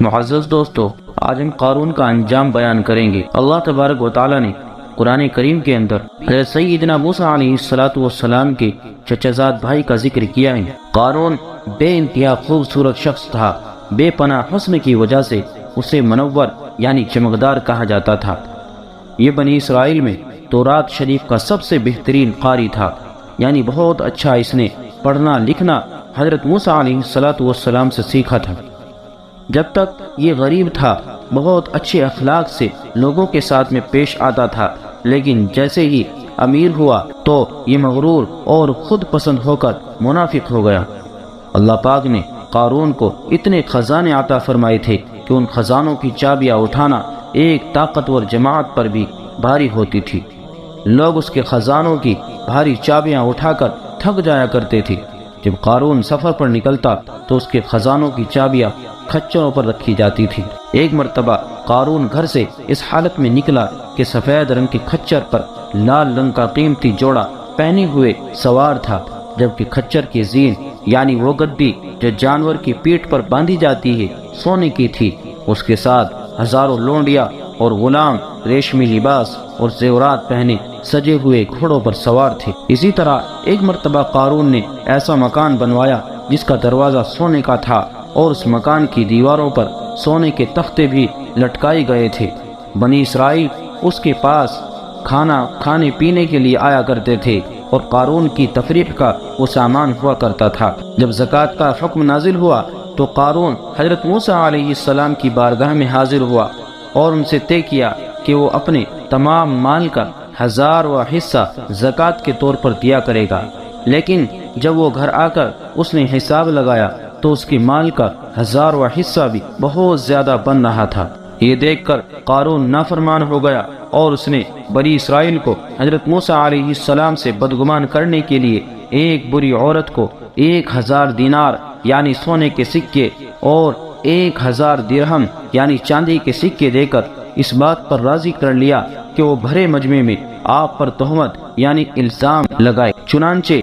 معزز دوستو، آج ہم قارون کا انجام بیان کریں گے۔ اللہ تبارک و تعالی نے قرآن کریم کے اندر حضرت سیدنا موسیٰ علیہ السلام کے چچا زاد بھائی کا ذکر کیا ہے۔ قارون بے انتہا خوبصورت شخص تھا، بے پناہ حسن کی وجہ سے اسے منور یعنی چمکدار کہا جاتا تھا۔ یہ بنی اسرائیل میں تورات شریف کا سب سے بہترین قاری تھا، یعنی بہت اچھا اس نے پڑھنا لکھنا حضرت موسیٰ علیہ السلام سے سیکھا تھا۔ جب تک یہ غریب تھا بہت اچھے اخلاق سے لوگوں کے ساتھ میں پیش آتا تھا، لیکن جیسے ہی امیر ہوا تو یہ مغرور اور خود پسند ہو کر منافق ہو گیا۔ اللہ پاک نے قارون کو اتنے خزانے عطا فرمائے تھے کہ ان خزانوں کی چابیاں اٹھانا ایک طاقتور جماعت پر بھی بھاری ہوتی تھی۔ لوگ اس کے خزانوں کی بھاری چابیاں اٹھا کر تھک جایا کرتے تھے۔ جب قارون سفر پر نکلتا تو اس کے خزانوں کی چابیاں کھچروں پر رکھی جاتی تھی۔ ایک مرتبہ قارون گھر سے اس حالت میں نکلا کہ سفید رنگ کے کھچر پر لال رنگ کا قیمتی جوڑا پہنے ہوئے سوار تھا، جبکہ کھچر کی زین یعنی وہ گدی جو جانور کی پیٹھ پر باندھی جاتی ہے سونے کی تھی۔ اس کے ساتھ ہزاروں لونڈیاں اور غلام ریشمی لباس اور زیورات پہنے سجے ہوئے گھوڑوں پر سوار تھے۔ اسی طرح ایک مرتبہ قارون نے ایسا مکان بنوایا جس کا دروازہ سونے کا تھا اور اس مکان کی دیواروں پر سونے کے تختے بھی لٹکائے گئے تھے۔ بنی اسرائیل اس کے پاس کھانے پینے کے لیے آیا کرتے تھے اور قارون کی تفریح کا وہ سامان ہوا کرتا تھا۔ جب زکوٰۃ کا حکم نازل ہوا تو قارون حضرت موسیٰ علیہ السلام کی بارگاہ میں حاضر ہوا اور ان سے طے کیا کہ وہ اپنے تمام مال کا 1000واں حصہ زکوٰۃ کے طور پر دیا کرے گا، لیکن جب وہ گھر آ کر اس نے حساب لگایا تو اس کے مال کا 1000واں حصہ بھی بہت زیادہ بن رہا تھا۔ یہ دیکھ کر قارون نافرمان ہو گیا اور اس نے بنی اسرائیل کو حضرت موسیٰ علیہ السلام سے بدگمان کرنے کے لیے ایک بری عورت کو 1000 دینار یعنی سونے کے سکے اور 1000 درہم یعنی چاندی کے سکے دے کر اس بات پر راضی کر لیا کہ وہ بھرے مجمع میں آپ پر تہمت یعنی الزام لگائے۔ چنانچہ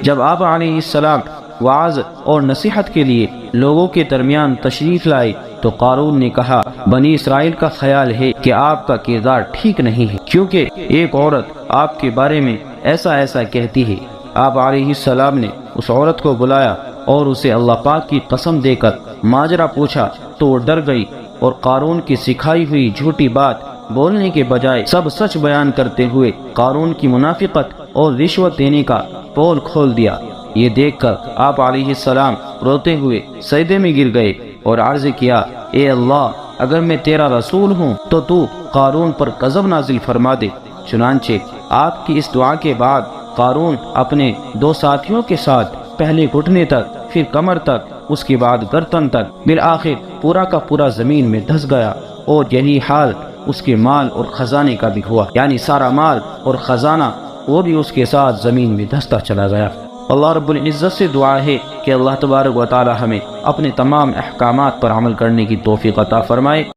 جب آپ علیہ السلام وعظ اور نصیحت کے لیے لوگوں کے درمیان تشریف لائے تو قارون نے کہا، بنی اسرائیل کا خیال ہے کہ آپ کا کردار ٹھیک نہیں ہے، کیونکہ ایک عورت آپ کے بارے میں ایسا کہتی ہے۔ آپ علیہ السلام نے اس عورت کو بلایا اور اسے اللہ پاک کی قسم دے کر ماجرا پوچھا تو وہ ڈر گئی اور قارون کی سکھائی ہوئی جھوٹی بات بولنے کے بجائے سب سچ بیان کرتے ہوئے قارون کی منافقت اور رشوت دینے کا پول کھول دیا۔ یہ دیکھ کر آپ علیہ السلام روتے ہوئے سجدے میں گر گئے اور عرض کیا، اے اللہ، اگر میں تیرا رسول ہوں تو قارون پر غضب نازل فرما دے۔ چنانچہ آپ کی اس دعا کے بعد قارون اپنے 2 ساتھیوں کے ساتھ پہلے گھٹنے تک، پھر کمر تک، اس کے بعد گردن تک، بالآخر پورا کا پورا زمین میں دھس گیا، اور یہی حال اس کے مال اور خزانے کا بھی ہوا، یعنی سارا مال اور خزانہ وہ بھی اس کے ساتھ زمین میں دھستا چلا گیا۔ اللہ رب العزت سے دعا ہے کہ اللہ تبارک و تعالی ہمیں اپنے تمام احکامات پر عمل کرنے کی توفیق عطا فرمائے۔